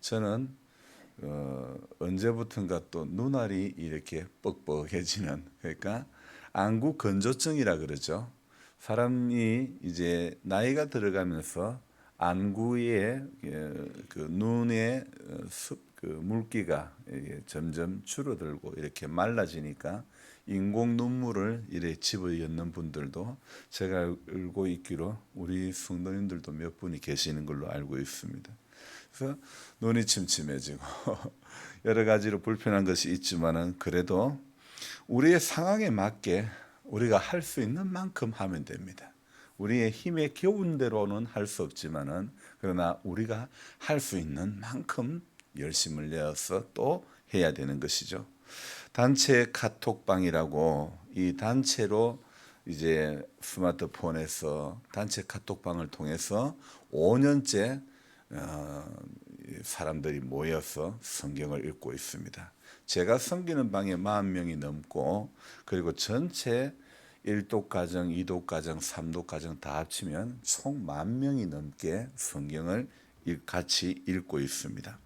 저는 언제부턴가 또 눈알이 이렇게 뻑뻑해지는, 그러니까 안구 건조증이라 그러죠. 사람이 이제 나이가 들어가면서 안구에 그 눈에 그 물기가 이게 점점 줄어들고 이렇게 말라지니까 인공 눈물을 이래 집어넣는 분들도 제가 알고 있기로 우리 성도님들도 몇 분이 계시는 걸로 알고 있습니다. 그래서 눈이 침침해지고 여러 가지로 불편한 것이 있지만은 그래도 우리의 상황에 맞게 우리가 할 수 있는 만큼 하면 됩니다. 우리의 힘에 겨운 대로는 할 수 없지만은 그러나 우리가 할 수 있는 만큼 열심을 내어서 또 해야 되는 것이죠. 단체 카톡방이라고 이 단체로 이제 스마트폰에서 단체 카톡방을 통해서 5년째 사람들이 모여서 성경을 읽고 있습니다. 제가 섬기는 방에 40명이 넘고 그리고 전체 1독 가정, 2독 가정, 3독 가정 다 합치면 총 10,000명이 넘게 성경을 같이 읽고 있습니다.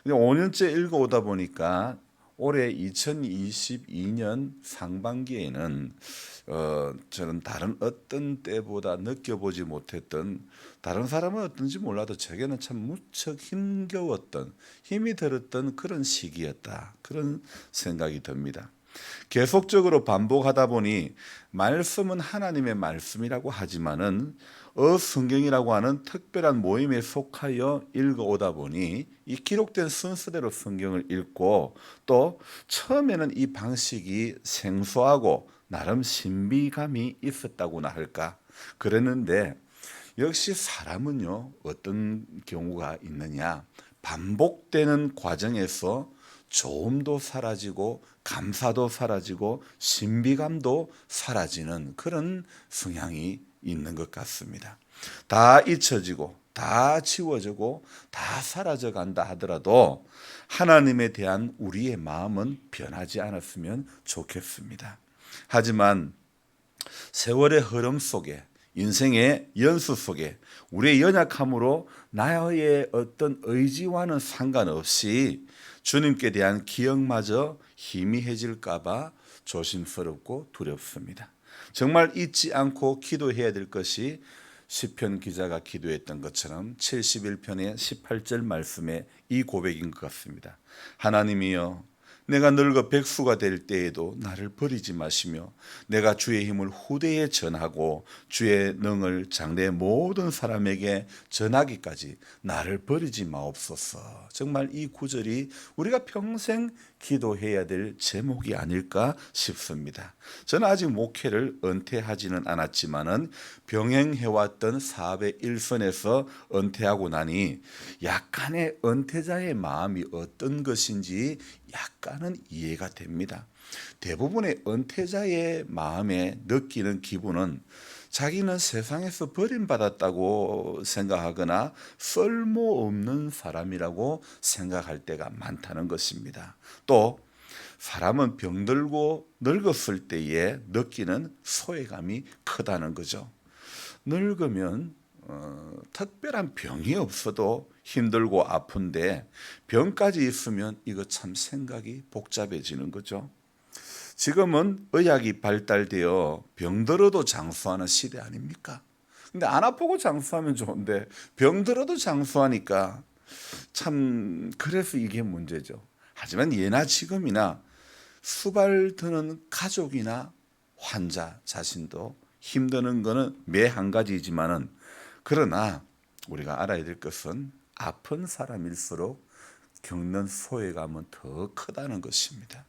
5년째 읽어오다 보니까 올해 2022년 상반기에는 저는 다른 어떤 때보다 느껴보지 못했던, 다른 사람은 어떤지 몰라도 제게는 참 무척 힘겨웠던, 힘이 들었던 그런 시기였다, 그런 생각이 듭니다. 계속적으로 반복하다 보니 말씀은 하나님의 말씀이라고 하지만은 성경이라고 하는 특별한 모임에 속하여 읽어오다 보니 이 기록된 순서대로 성경을 읽고 또 처음에는 이 방식이 생소하고 나름 신비감이 있었다고나 할까 그랬는데, 역시 사람은요 어떤 경우가 있느냐, 반복되는 과정에서 조음도 사라지고 감사도 사라지고 신비감도 사라지는 그런 성향이 있는 것 같습니다. 다 잊혀지고 다 지워지고 다 사라져 간다 하더라도 하나님에 대한 우리의 마음은 변하지 않았으면 좋겠습니다. 하지만 세월의 흐름 속에, 인생의 연수 속에 우리의 연약함으로 나의 어떤 의지와는 상관없이 주님께 대한 기억마저 희미해질까 봐 조심스럽고 두렵습니다. 정말 잊지 않고 기도해야 될 것이 시편 기자가 기도했던 것처럼 71편의 18절 말씀에 이 고백인 것 같습니다. 하나님이여, 내가 늙어 백수가 될 때에도 나를 버리지 마시며 내가 주의 힘을 후대에 전하고 주의 능을 장래 모든 사람에게 전하기까지 나를 버리지 마옵소서. 정말 이 구절이 우리가 평생 기도해야 될 제목이 아닐까 싶습니다. 저는 아직 목회를 은퇴하지는 않았지만은 병행해왔던 사업의 일선에서 은퇴하고 나니 약간의 은퇴자의 마음이 어떤 것인지 약간은 이해가 됩니다. 대부분의 은퇴자의 마음에 느끼는 기분은 자기는 세상에서 버림받았다고 생각하거나 쓸모없는 사람이라고 생각할 때가 많다는 것입니다. 또 사람은 병들고 늙었을 때에 느끼는 소외감이 크다는 거죠. 늙으면 특별한 병이 없어도 힘들고 아픈데 병까지 있으면 이거 참 생각이 복잡해지는 거죠. 지금은 의학이 발달되어 병들어도 장수하는 시대 아닙니까? 근데 안 아프고 장수하면 좋은데 병들어도 장수하니까 참, 그래서 이게 문제죠. 하지만 예나 지금이나 수발드는 가족이나 환자 자신도 힘드는 것은 매 한 가지이지만은, 그러나 우리가 알아야 될 것은 아픈 사람일수록 겪는 소외감은 더 크다는 것입니다.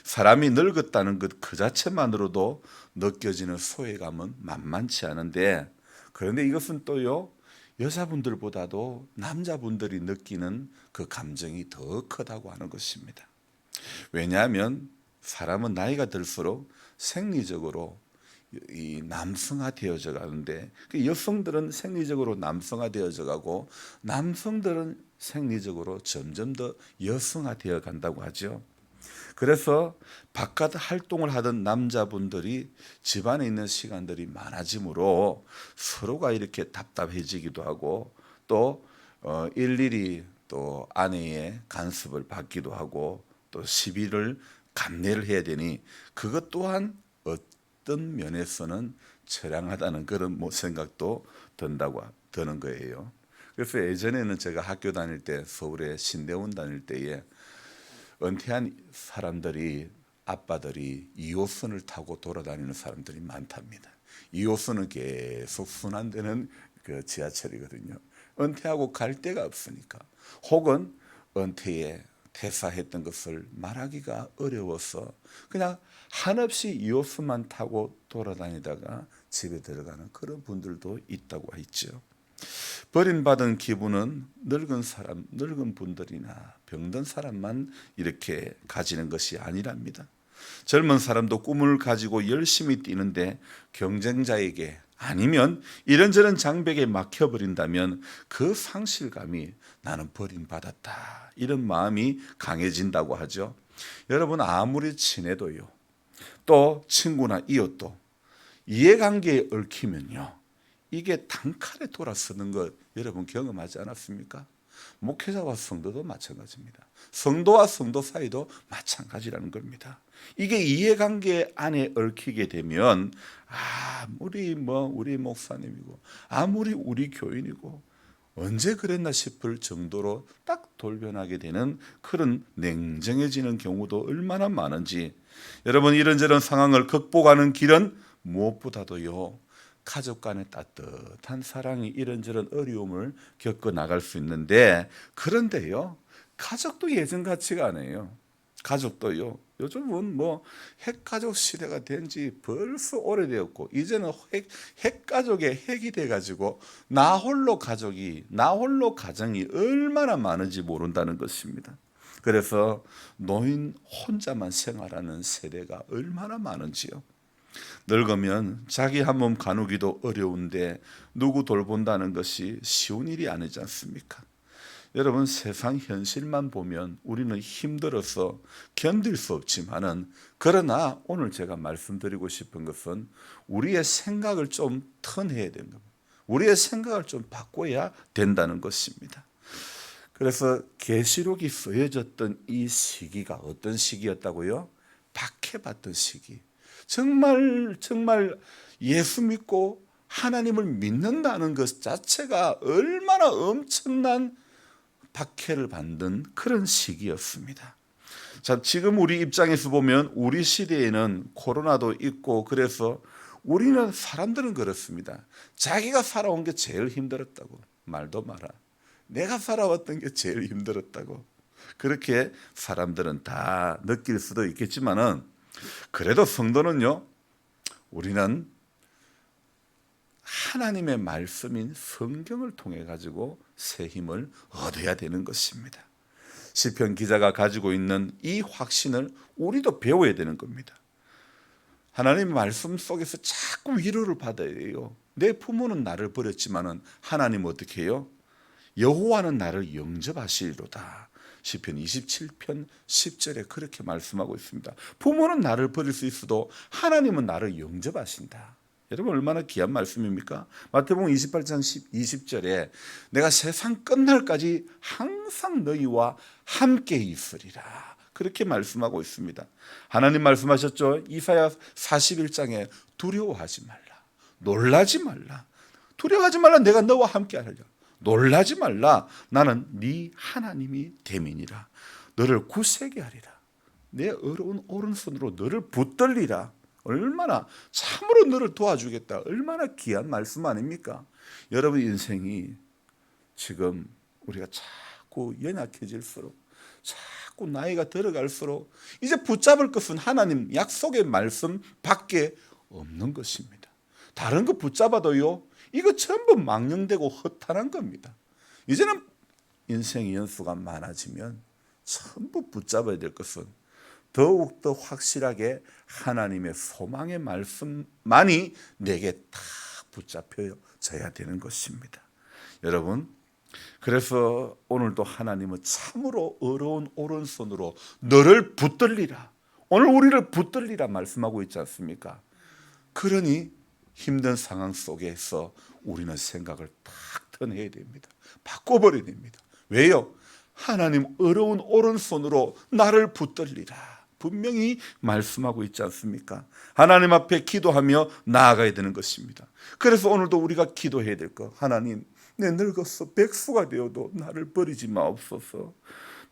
사람이 늙었다는 것 그 자체만으로도 느껴지는 소외감은 만만치 않은데, 그런데 이것은 또요 여자분들보다도 남자분들이 느끼는 그 감정이 더 크다고 하는 것입니다. 왜냐하면 사람은 나이가 들수록 생리적으로 이 남성화되어져 가는데, 여성들은 생리적으로 남성화되어져 가고 남성들은 생리적으로 점점 더 여성화되어 간다고 하죠. 그래서 바깥 활동을 하던 남자분들이 집안에 있는 시간들이 많아지므로 서로가 이렇게 답답해지기도 하고 또 일일이 또 아내의 간섭을 받기도 하고 또 시비를 감내를 해야 되니 그것 또한 어떤 면에서는 처량하다는 그런 생각도 드는 거예요. 그래서 예전에는 제가 학교 다닐 때 서울에 신대원 다닐 때에 은퇴한 사람들이 아빠들이 2호선을 타고 돌아다니는 사람들이 많답니다. 2호선은 계속 순환되는 그 지하철이거든요. 은퇴하고 갈 데가 없으니까 혹은 은퇴에 퇴사했던 것을 말하기가 어려워서 그냥 한없이 2호선만 타고 돌아다니다가 집에 들어가는 그런 분들도 있다고 했죠. 버림받은 기분은 늙은 분들이나 병든 사람만 이렇게 가지는 것이 아니랍니다. 젊은 사람도 꿈을 가지고 열심히 뛰는데 경쟁자에게 아니면 이런저런 장벽에 막혀버린다면 그 상실감이 나는 버림받았다, 이런 마음이 강해진다고 하죠. 여러분, 아무리 친해도요, 또 친구나 이웃도 이해관계에 얽히면요, 이게 단칼에 돌아서는 것 여러분 경험하지 않았습니까? 목회자와 성도도 마찬가지입니다. 성도와 성도 사이도 마찬가지라는 겁니다. 이게 이해관계 안에 얽히게 되면 아무리 우리 목사님이고 아무리 우리 교인이고 언제 그랬나 싶을 정도로 딱 돌변하게 되는 그런 냉정해지는 경우도 얼마나 많은지, 여러분, 이런저런 상황을 극복하는 길은 무엇보다도요, 가족 간의 따뜻한 사랑이 이런저런 어려움을 겪어 나갈 수 있는데, 그런데요, 가족도 예전 같지가 않아요. 가족도요, 요즘은 핵가족 시대가 된 지 벌써 오래되었고, 이제는 핵가족의 핵이 돼가지고 나 홀로 가정이 얼마나 많은지 모른다는 것입니다. 그래서 노인 혼자만 생활하는 세대가 얼마나 많은지요. 늙으면 자기 한 몸 가누기도 어려운데 누구 돌본다는 것이 쉬운 일이 아니지 않습니까? 여러분, 세상 현실만 보면 우리는 힘들어서 견딜 수 없지만은, 그러나 오늘 제가 말씀드리고 싶은 것은 우리의 생각을 좀 턴해야 되는 겁니다. 우리의 생각을 좀 바꿔야 된다는 것입니다. 그래서 계시록이 쓰여졌던 이 시기가 어떤 시기였다고요? 박해받던 시기. 정말 예수 믿고 하나님을 믿는다는 것 자체가 얼마나 엄청난 박해를 받는 그런 시기였습니다. 자, 지금 우리 입장에서 보면 우리 시대에는 코로나도 있고, 그래서 사람들은 그렇습니다. 자기가 살아온 게 제일 힘들었다고. 말도 마라. 내가 살아왔던 게 제일 힘들었다고. 그렇게 사람들은 다 느낄 수도 있겠지만은, 그래도 성도는요, 우리는 하나님의 말씀인 성경을 통해 가지고 새 힘을 얻어야 되는 것입니다. 시편 기자가 가지고 있는 이 확신을 우리도 배워야 되는 겁니다. 하나님의 말씀 속에서 자꾸 위로를 받아야 해요. 내 부모는 나를 버렸지만은 하나님은 어떻게 해요? 여호와는 나를 영접하시리로다. 시편 27편 10절에 그렇게 말씀하고 있습니다. 부모는 나를 버릴 수 있어도 하나님은 나를 영접하신다. 여러분, 얼마나 귀한 말씀입니까? 마태복음 28장 20절에 내가 세상 끝날까지 항상 너희와 함께 있으리라, 그렇게 말씀하고 있습니다. 하나님 말씀하셨죠. 이사야 41장에 두려워하지 말라, 놀라지 말라. 두려워하지 말라, 내가 너와 함께 하리라. 놀라지 말라, 나는 네 하나님이 됨이니라. 너를 굳세게 하리라. 내 어려운 오른손으로 너를 붙들리라. 얼마나 참으로 너를 도와주겠다. 얼마나 귀한 말씀 아닙니까? 여러분, 인생이 지금 우리가 자꾸 연약해질수록, 자꾸 나이가 들어갈수록 이제 붙잡을 것은 하나님 약속의 말씀 밖에 없는 것입니다. 다른 거 붙잡아도요, 이거 전부 망령되고 허탄한 겁니다. 이제는 인생의 연수가 많아지면 전부 붙잡아야 될 것은 더욱더 확실하게 하나님의 소망의 말씀만이 내게 다 붙잡혀져야 되는 것입니다. 여러분, 그래서 오늘도 하나님은 참으로 어려운 오른손으로 너를 붙들리라, 오늘 우리를 붙들리라 말씀하고 있지 않습니까? 그러니 힘든 상황 속에서 우리는 생각을 탁 턴해야 됩니다. 바꿔버려야 됩니다. 왜요? 하나님 어려운 오른손으로 나를 붙들리라 분명히 말씀하고 있지 않습니까? 하나님 앞에 기도하며 나아가야 되는 것입니다. 그래서 오늘도 우리가 기도해야 될 것, 하나님 내 늙어서 백수가 되어도 나를 버리지 마옵소서.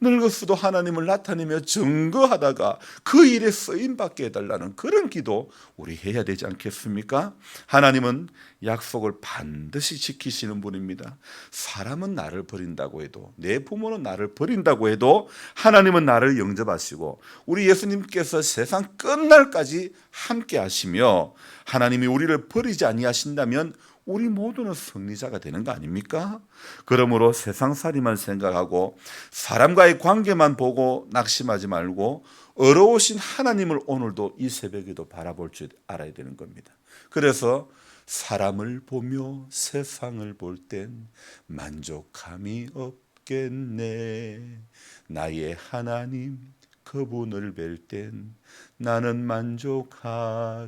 늙었어도 하나님을 나타내며 증거하다가 그 일에 쓰임받게 해달라는 그런 기도 우리 해야 되지 않겠습니까? 하나님은 약속을 반드시 지키시는 분입니다. 사람은 나를 버린다고 해도, 내 부모는 나를 버린다고 해도 하나님은 나를 영접하시고 우리 예수님께서 세상 끝날까지 함께 하시며 하나님이 우리를 버리지 아니하신다면 우리 모두는 승리자가 되는 거 아닙니까? 그러므로 세상살이만 생각하고 사람과의 관계만 보고 낙심하지 말고 어려우신 하나님을 오늘도 이 새벽에도 바라볼 줄 알아야 되는 겁니다. 그래서 사람을 보며 세상을 볼 땐 만족함이 없겠네. 나의 하나님 그분을 뵐 땐 나는 만족하겠네.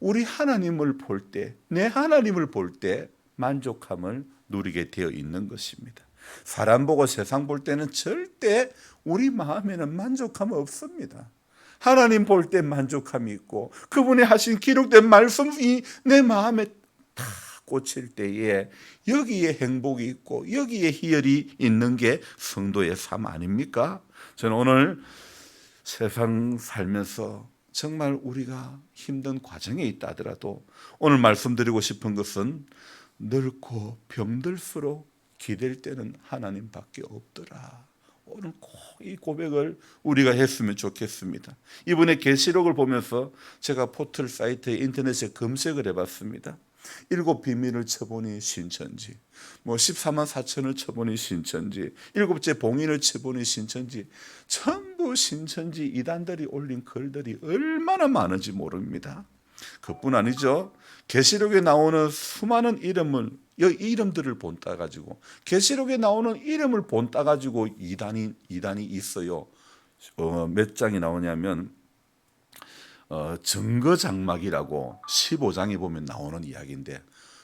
우리 하나님을 볼 때, 내 하나님을 볼 때 만족함을 누리게 되어 있는 것입니다. 사람 보고 세상 볼 때는 절대 우리 마음에는 만족함 없습니다. 하나님 볼 때 만족함이 있고 그분이 하신 기록된 말씀이 내 마음에 다 꽂힐 때에 여기에 행복이 있고 여기에 희열이 있는 게 성도의 삶 아닙니까? 저는 오늘 세상 살면서 정말 우리가 힘든 과정에 있다 하더라도 오늘 말씀드리고 싶은 것은 늙고 병들수록 기댈 때는 하나님밖에 없더라. 오늘 꼭 이 고백을 우리가 했으면 좋겠습니다. 이번에 계시록을 보면서 제가 포털 사이트에 인터넷에 검색을 해봤습니다. 7 비밀을 쳐보니 신천지, 14만 4천을 쳐보니 신천지, 7째 봉인을 쳐보니 신천지, 전부 신천지 이단들이 올린 글들이 얼마나 많은지 모릅니다. 그뿐 아니죠. 계시록에 나오는 수많은 이름들을 본따 가지고 계시록에 나오는 이름을 본따 가지고 이단이 있어요. 몇 장이 나오냐면 증거장막이라고 15장에 보면 나오는 이야기인데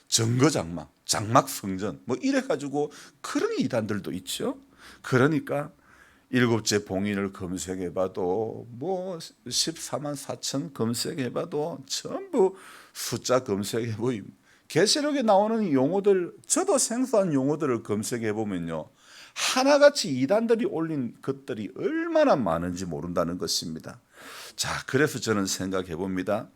증거장막, 장막성전 이래 가지고 그런 이단들도 있죠. 그러니까 7째 봉인을 검색해봐도 14만 4천 검색해봐도 전부 숫자 검색해보임. 계시록에 나오는 용어들, 저도 생소한 용어들을 검색해보면요, 하나같이 이단들이 올린 것들이 얼마나 많은지 모른다는 것입니다. 자, 그래서 저는 생각해봅니다.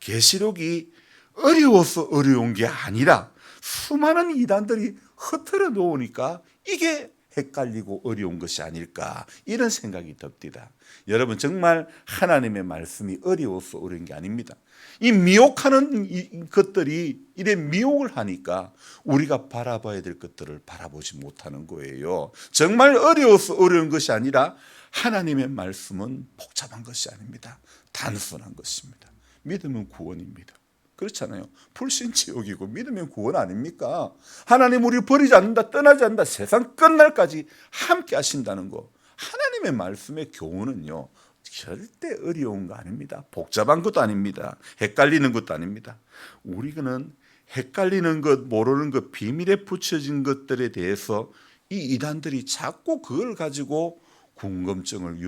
계시록이 어려워서 어려운 게 아니라 수많은 이단들이 흐트러 놓으니까 이게 헷갈리고 어려운 것이 아닐까, 이런 생각이 듭니다. 여러분, 정말 하나님의 말씀이 어려워서 어려운 게 아닙니다. 이 미혹하는 것들이 이래 미혹을 하니까 우리가 바라봐야 될 것들을 바라보지 못하는 거예요. 정말 어려워서 어려운 것이 아니라 하나님의 말씀은 복잡한 것이 아닙니다. 단순한 것입니다. 믿으면 구원입니다. 그렇잖아요. 불신지옥이고 믿으면 구원 아닙니까? 하나님 우리 버리지 않는다, 떠나지 않는다, 세상 끝날까지 함께 하신다는 거. 하나님의 말씀의 교훈은요, 절대 어려운 거 아닙니다. 복잡한 것도 아닙니다. 헷갈리는 것도 아닙니다. 우리는 헷갈리는 것, 모르는 것, 비밀에 붙여진 것들에 대해서 이 이단들이 자꾸 그걸 가지고 궁금증을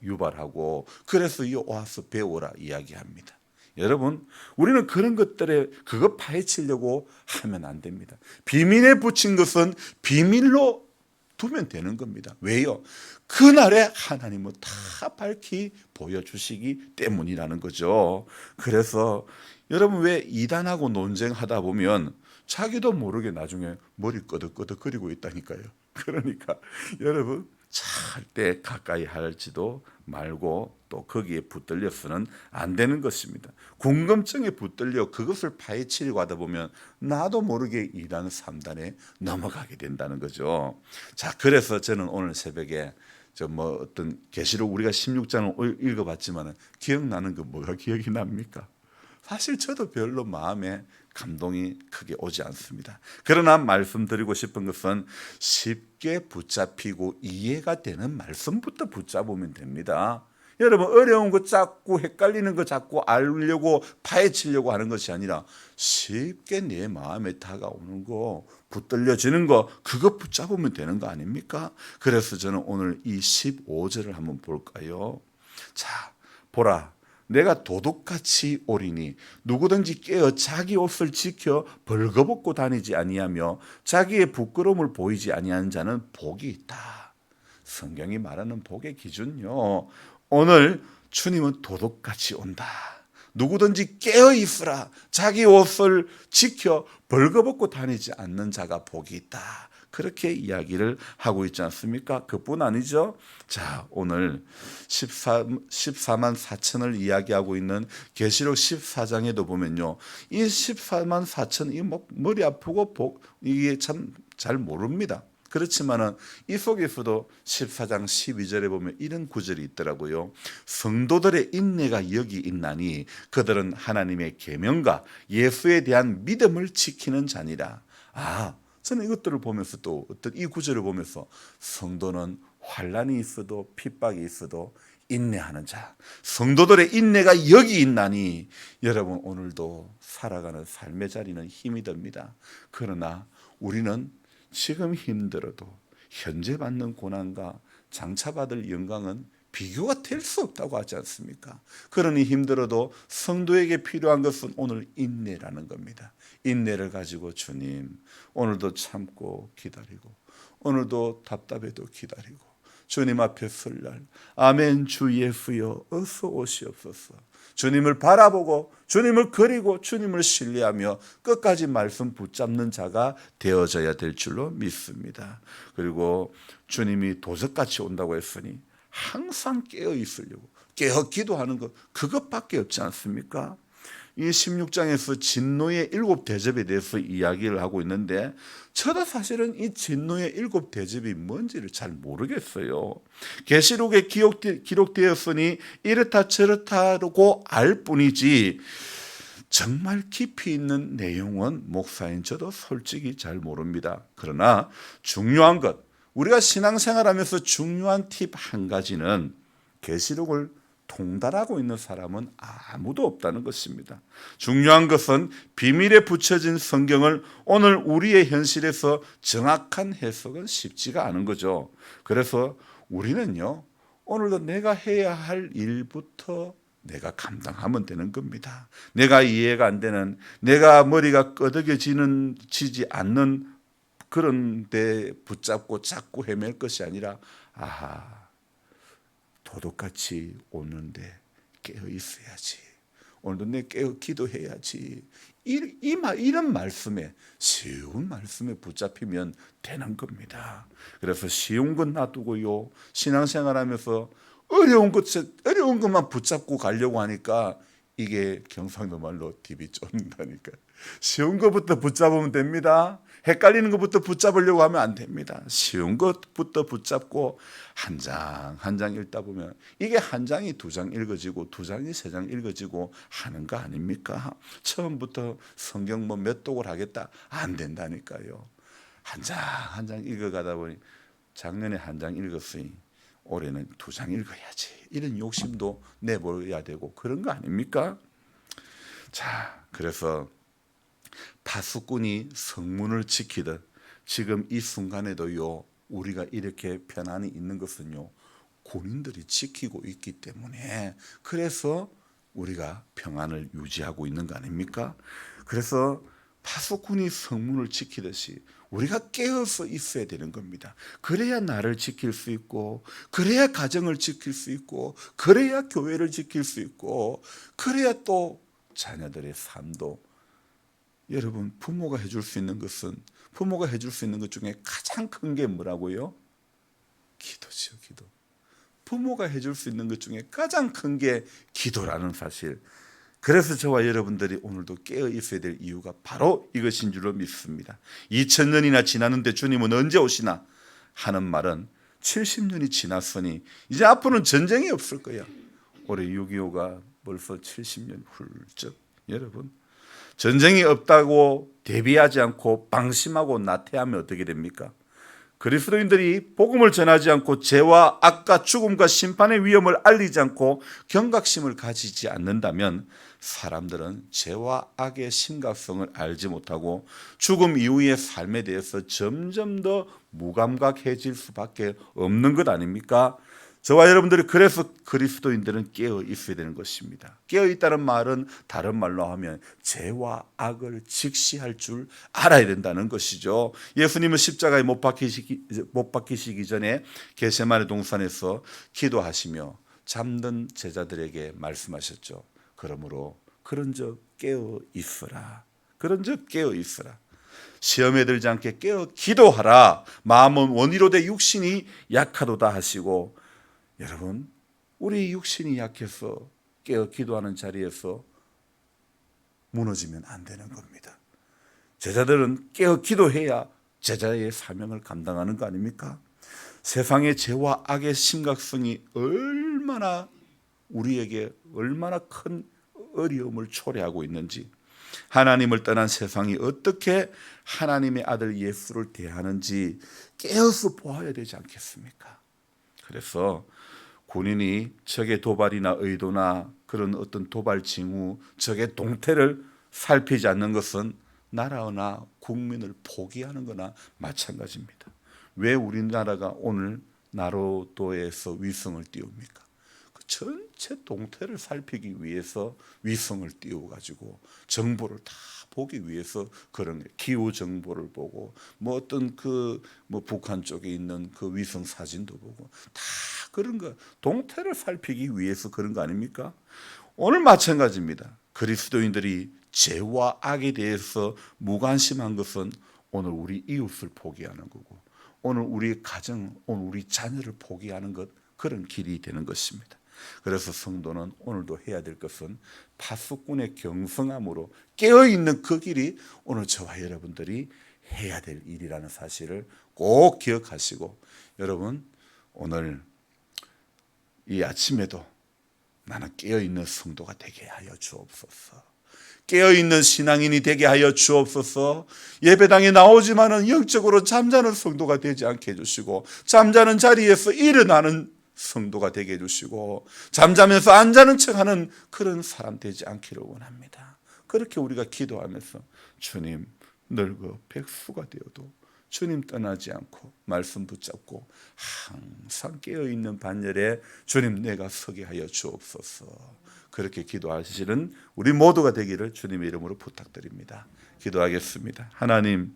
유발하고, 그래서 와서 배우라 이야기합니다. 여러분, 우리는 그런 것들에 그거 파헤치려고 하면 안 됩니다. 비밀에 붙인 것은 비밀로 두면 되는 겁니다. 왜요? 그날에 하나님은 다 밝히 보여주시기 때문이라는 거죠. 그래서 여러분, 왜 이단하고 논쟁하다 보면 자기도 모르게 나중에 머리 끄덕끄덕거리고 있다니까요. 그러니까 여러분, 절대 가까이 할지도 말고 또 거기에 붙들려서는 안 되는 것입니다. 궁금증에 붙들려 그것을 파헤치려고 하다 보면 나도 모르게 2단 3단에 넘어가게 된다는 거죠. 자, 그래서 저는 오늘 새벽에 어떤 계시록 우리가 16장을 읽어봤지만 기억나는 거 뭐가 기억이 납니까? 사실 저도 별로 마음에 감동이 크게 오지 않습니다. 그러나 말씀드리고 싶은 것은 쉽게 붙잡히고 이해가 되는 말씀부터 붙잡으면 됩니다. 여러분 어려운 거 자꾸 헷갈리는 거 자꾸 알려고 파헤치려고 하는 것이 아니라 쉽게 내 마음에 다가오는 거 붙들려지는 거 그거 붙잡으면 되는 거 아닙니까? 그래서 저는 오늘 이 15절을 한번 볼까요? 자, 보라. 내가 도둑같이 오리니 누구든지 깨어 자기 옷을 지켜 벌거벗고 다니지 아니하며 자기의 부끄러움을 보이지 아니하는 자는 복이 있다. 성경이 말하는 복의 기준요. 오늘 주님은 도둑같이 온다. 누구든지 깨어 있으라. 자기 옷을 지켜 벌거벗고 다니지 않는 자가 복이 있다. 그렇게 이야기를 하고 있지 않습니까? 그뿐 아니죠. 자, 오늘 14만 4천을 이야기하고 있는 계시록 14장에도 보면요. 이 14만 4천, 이 머리 아프고 이게 참 잘 모릅니다. 그렇지만은 이 속에서도 14장 12절에 보면 이런 구절이 있더라고요. 성도들의 인내가 여기 있나니 그들은 하나님의 계명과 예수에 대한 믿음을 지키는 자니라. 저는 이것들을 보면서 또 어떤 이 구절을 보면서 성도는 환난이 있어도 핍박이 있어도 인내하는 자. 성도들의 인내가 여기 있나니 여러분 오늘도 살아가는 삶의 자리는 힘이 듭니다. 그러나 우리는 지금 힘들어도 현재 받는 고난과 장차 받을 영광은 비교가 될 수 없다고 하지 않습니까? 그러니 힘들어도 성도에게 필요한 것은 오늘 인내라는 겁니다. 인내를 가지고 주님 오늘도 참고 기다리고 오늘도 답답해도 기다리고 주님 앞에 설 날 아멘 주 예수여 어서 오시옵소서. 주님을 바라보고 주님을 그리고 주님을 신뢰하며 끝까지 말씀 붙잡는 자가 되어져야 될 줄로 믿습니다. 그리고 주님이 도적같이 온다고 했으니 항상 깨어 있으려고 깨어 기도하는 것 그것밖에 없지 않습니까? 이 16장에서 진노의 7대접에 대해서 이야기를 하고 있는데 저도 사실은 이 진노의 7대접이 뭔지를 잘 모르겠어요. 계시록에 기록되었으니 이렇다 저렇다고 알 뿐이지 정말 깊이 있는 내용은 목사인 저도 솔직히 잘 모릅니다. 그러나 중요한 것, 우리가 신앙생활하면서 중요한 팁 한 가지는 계시록을 통달하고 있는 사람은 아무도 없다는 것입니다. 중요한 것은 비밀에 붙여진 성경을 오늘 우리의 현실에서 정확한 해석은 쉽지가 않은 거죠. 그래서 우리는요, 오늘도 내가 해야 할 일부터 내가 감당하면 되는 겁니다. 내가 이해가 안 되는, 내가 머리가 끄덕여지지 않는 그런 데 붙잡고 자꾸 헤맬 것이 아니라 도둑같이 오는데 깨어 있어야지. 오늘도 내 깨어 기도해야지. 이런 말씀에 쉬운 말씀에 붙잡히면 되는 겁니다. 그래서 쉬운 건 놔두고요. 신앙생활하면서 어려운 것만 붙잡고 가려고 하니까 이게 경상도 말로 딥이 쫓는다니까. 쉬운 것부터 붙잡으면 됩니다. 헷갈리는 것부터 붙잡으려고 하면 안 됩니다. 쉬운 것부터 붙잡고 한 장 한 장 읽다 보면 이게 한 장이 2장 읽어지고 2장이 3장 읽어지고 하는 거 아닙니까? 처음부터 성경 몇 독을 하겠다 안 된다니까요. 한 장 한 장 읽어가다 보니 작년에 한 장 읽었으니 올해는 2장 읽어야지. 이런 욕심도 내버려야 되고 그런 거 아닙니까? 자, 그래서 파수꾼이 성문을 지키듯 지금 이 순간에도요 우리가 이렇게 편안히 있는 것은요 군인들이 지키고 있기 때문에 그래서 우리가 평안을 유지하고 있는 거 아닙니까? 그래서 파수꾼이 성문을 지키듯이 우리가 깨어서 있어야 되는 겁니다. 그래야 나를 지킬 수 있고 그래야 가정을 지킬 수 있고 그래야 교회를 지킬 수 있고 그래야 또 자녀들의 삶도 여러분 부모가 해줄 수 있는 것은 부모가 해줄 수 있는 것 중에 가장 큰 게 뭐라고요? 기도죠. 기도. 부모가 해줄 수 있는 것 중에 가장 큰 게 기도라는 사실. 그래서 저와 여러분들이 오늘도 깨어 있어야 될 이유가 바로 이것인 줄로 믿습니다. 2000년이나 지났는데 주님은 언제 오시나 하는 말은 70년이 지났으니 이제 앞으로는 전쟁이 없을 거야. 올해 6.25가 벌써 70년 훌쩍. 여러분 전쟁이 없다고 대비하지 않고 방심하고 나태하면 어떻게 됩니까? 그리스도인들이 복음을 전하지 않고 죄와 악과 죽음과 심판의 위험을 알리지 않고 경각심을 가지지 않는다면 사람들은 죄와 악의 심각성을 알지 못하고 죽음 이후의 삶에 대해서 점점 더 무감각해질 수밖에 없는 것 아닙니까? 저와 여러분들이 그래서 그리스도인들은 깨어 있어야 되는 것입니다. 깨어 있다는 말은 다른 말로 하면 죄와 악을 직시할 줄 알아야 된다는 것이죠. 예수님은 십자가에 못 박히시기 전에 겟세마네 동산에서 기도하시며 잠든 제자들에게 말씀하셨죠. 그러므로 그런즉 깨어 있으라. 그런즉 깨어 있으라. 시험에 들지 않게 깨어 기도하라. 마음은 원이로되 육신이 약하도다 하시고, 여러분, 우리 육신이 약해서 깨어 기도하는 자리에서 무너지면 안 되는 겁니다. 제자들은 깨어 기도해야 제자의 사명을 감당하는 거 아닙니까? 세상의 죄와 악의 심각성이 우리에게 얼마나 큰 어려움을 초래하고 있는지, 하나님을 떠난 세상이 어떻게 하나님의 아들 예수를 대하는지 깨어서 보아야 되지 않겠습니까? 그래서 군인이 적의 도발이나 의도나 그런 어떤 도발 징후, 적의 동태를 살피지 않는 것은 나라나 국민을 포기하는 거나 마찬가지입니다. 왜 우리나라가 오늘 나로도에서 위성을 띄웁니까? 그 전체 동태를 살피기 위해서 위성을 띄워가지고 정보를 다 보기 위해서 그런 거예요. 기후 정보를 보고 뭐 어떤 북한 쪽에 있는 그 위성 사진도 보고 다 그런 거, 동태를 살피기 위해서 그런 거 아닙니까? 오늘 마찬가지입니다. 그리스도인들이 죄와 악에 대해서 무관심한 것은 오늘 우리 이웃을 포기하는 거고, 오늘 우리 가정, 오늘 우리 자녀를 포기하는 것, 그런 길이 되는 것입니다. 그래서 성도는 오늘도 해야 될 것은 파수꾼의 경성함으로 깨어있는 그 길이 오늘 저와 여러분들이 해야 될 일이라는 사실을 꼭 기억하시고, 여러분 오늘 이 아침에도 나는 깨어있는 성도가 되게 하여 주옵소서. 깨어있는 신앙인이 되게 하여 주옵소서. 예배당에 나오지만은 영적으로 잠자는 성도가 되지 않게 해주시고, 잠자는 자리에서 일어나는 성도가 되게 해주시고, 잠자면서 안 자는 척하는 그런 사람 되지 않기를 원합니다. 그렇게 우리가 기도하면서 주님, 늙어 백수가 되어도 주님 떠나지 않고 말씀 붙잡고 항상 깨어있는 반열에 주님 내가 서게 하여 주옵소서. 그렇게 기도하시는 우리 모두가 되기를 주님의 이름으로 부탁드립니다. 기도하겠습니다. 하나님,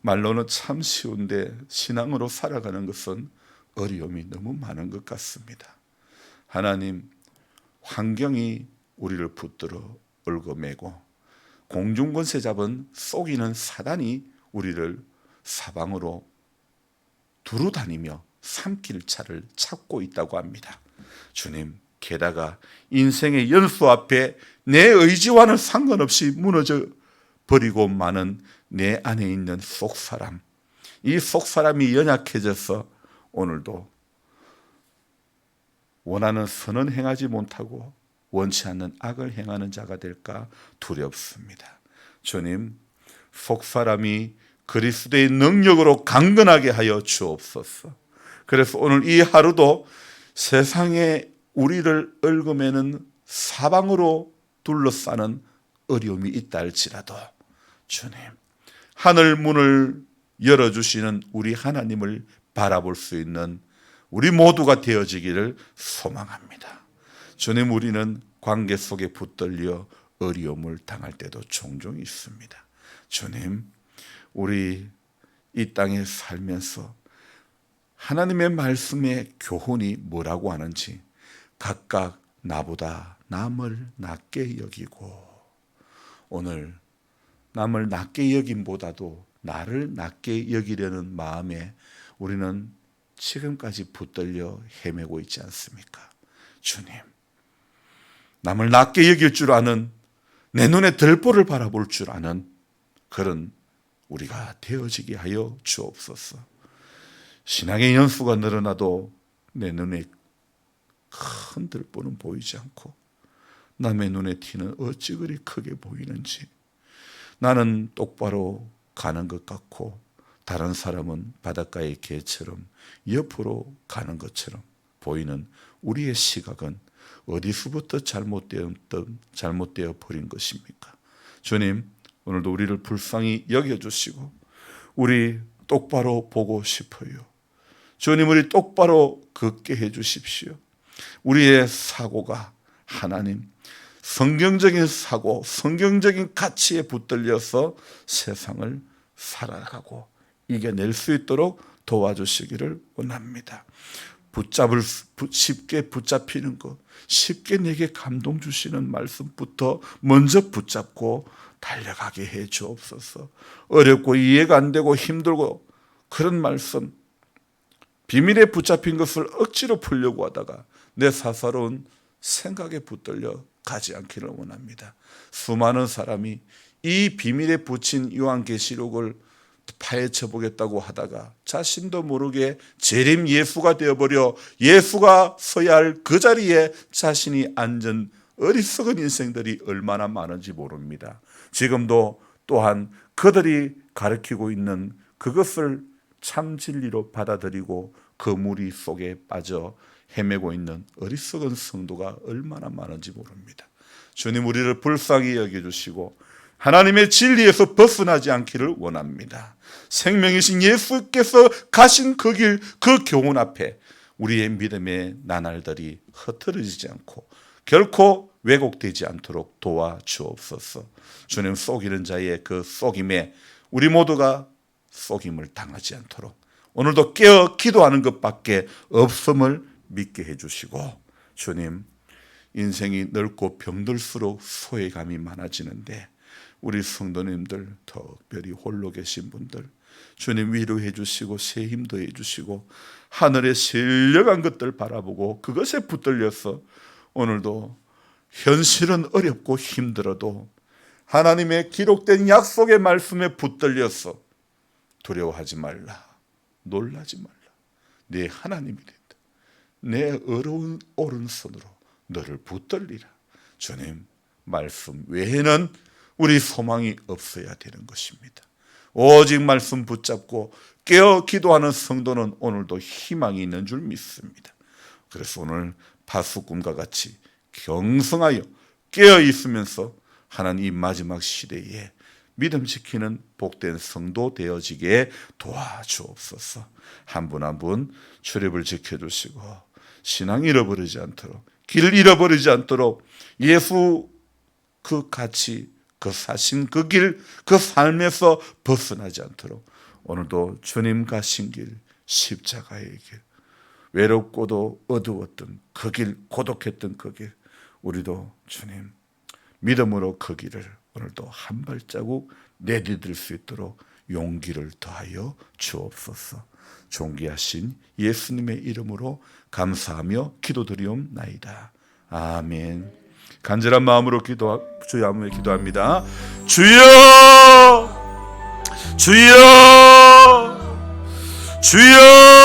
말로는 참 쉬운데 신앙으로 살아가는 것은 어려움이 너무 많은 것 같습니다. 하나님, 환경이 우리를 붙들어 얽어매고 공중권세 잡은 속이는 사단이 우리를 사방으로 두루 다니며 삼킬 차를 찾고 있다고 합니다. 주님, 게다가 인생의 연수 앞에 내 의지와는 상관없이 무너져 버리고 마는 내 안에 있는 속사람, 이 속사람이 연약해져서 오늘도 원하는 선은 행하지 못하고 원치 않는 악을 행하는 자가 될까 두렵습니다. 주님, 속사람이 그리스도의 능력으로 강건하게 하여 주옵소서. 그래서 오늘 이 하루도 세상에 우리를 얽어매는 사방으로 둘러싸는 어려움이 있다 할지라도 주님, 하늘 문을 열어주시는 우리 하나님을 바라볼 수 있는 우리 모두가 되어지기를 소망합니다. 주님, 우리는 관계 속에 붙들려 어려움을 당할 때도 종종 있습니다. 주님, 우리 이 땅에 살면서 하나님의 말씀의 교훈이 뭐라고 하는지 각각 나보다 남을 낮게 여기고, 오늘 남을 낮게 여김보다도 나를 낮게 여기려는 마음에 우리는 지금까지 붙들려 헤매고 있지 않습니까? 주님, 남을 낮게 여길 줄 아는, 내 눈에 들보를 바라볼 줄 아는 그런 우리가 되어지게 하여 주옵소서. 신앙의 연수가 늘어나도 내 눈에 큰 들보는 보이지 않고 남의 눈에 티는 어찌 그리 크게 보이는지, 나는 똑바로 가는 것 같고 다른 사람은 바닷가의 개처럼 옆으로 가는 것처럼 보이는 우리의 시각은 어디서부터 잘못되어 버린 것입니까? 주님, 오늘도 우리를 불쌍히 여겨주시고 우리 똑바로 보고 싶어요. 주님, 우리 똑바로 걷게 해주십시오. 우리의 사고가 하나님 성경적인 사고, 성경적인 가치에 붙들려서 세상을 살아가고 이겨낼 수 있도록 도와주시기를 원합니다. 쉽게 붙잡히는 것, 쉽게 내게 감동 주시는 말씀부터 먼저 붙잡고 달려가게 해 주옵소서. 어렵고 이해가 안 되고 힘들고 그런 말씀, 비밀에 붙잡힌 것을 억지로 풀려고 하다가 내 사사로운 생각에 붙들려 가지 않기를 원합니다. 수많은 사람이 이 비밀에 붙인 요한계시록을 파헤쳐 보겠다고 하다가 자신도 모르게 재림 예수가 되어버려 예수가 서야 할 그 자리에 자신이 앉은 어리석은 인생들이 얼마나 많은지 모릅니다. 지금도 또한 그들이 가르치고 있는 그것을 참 진리로 받아들이고 그 무리 속에 빠져 헤매고 있는 어리석은 성도가 얼마나 많은지 모릅니다. 주님, 우리를 불쌍히 여겨주시고 하나님의 진리에서 벗어나지 않기를 원합니다. 생명이신 예수께서 가신 그 길, 그 교훈 앞에 우리의 믿음의 나날들이 흐트러지지 않고 결코 왜곡되지 않도록 도와주옵소서. 주님, 속이는 자의 그 속임에 우리 모두가 속임을 당하지 않도록 오늘도 깨어 기도하는 것밖에 없음을 믿게 해주시고, 주님, 인생이 넓고 병들수록 소외감이 많아지는데 우리 성도님들, 특별히 홀로 계신 분들 주님 위로해 주시고 새 힘도 해 주시고 하늘에 신령한 것들 바라보고 그것에 붙들려서 오늘도 현실은 어렵고 힘들어도 하나님의 기록된 약속의 말씀에 붙들려서 두려워하지 말라, 놀라지 말라, 내 하나님이 된다, 내 어려운 오른손으로 너를 붙들리라. 주님, 말씀 외에는 우리 소망이 없어야 되는 것입니다. 오직 말씀 붙잡고 깨어 기도하는 성도는 오늘도 희망이 있는 줄 믿습니다. 그래서 오늘 파수꾼과 같이 경성하여 깨어 있으면서 하나님 이 마지막 시대에 믿음 지키는 복된 성도 되어지게 도와주옵소서. 한 분 한 분 출입을 지켜주시고 신앙 잃어버리지 않도록, 길 잃어버리지 않도록 예수 그 가치, 그 사신 그 길, 그 삶에서 벗어나지 않도록 오늘도 주님 가신 길, 십자가의 길, 외롭고도 어두웠던 그 길, 고독했던 그 길, 우리도 주님 믿음으로 그 길을 오늘도 한 발자국 내디딜 수 있도록 용기를 더하여 주옵소서. 존귀하신 예수님의 이름으로 감사하며 기도드리옵나이다. 아멘. 간절한 마음으로 주여 한번 기도합니다. 주여, 주여, 주여.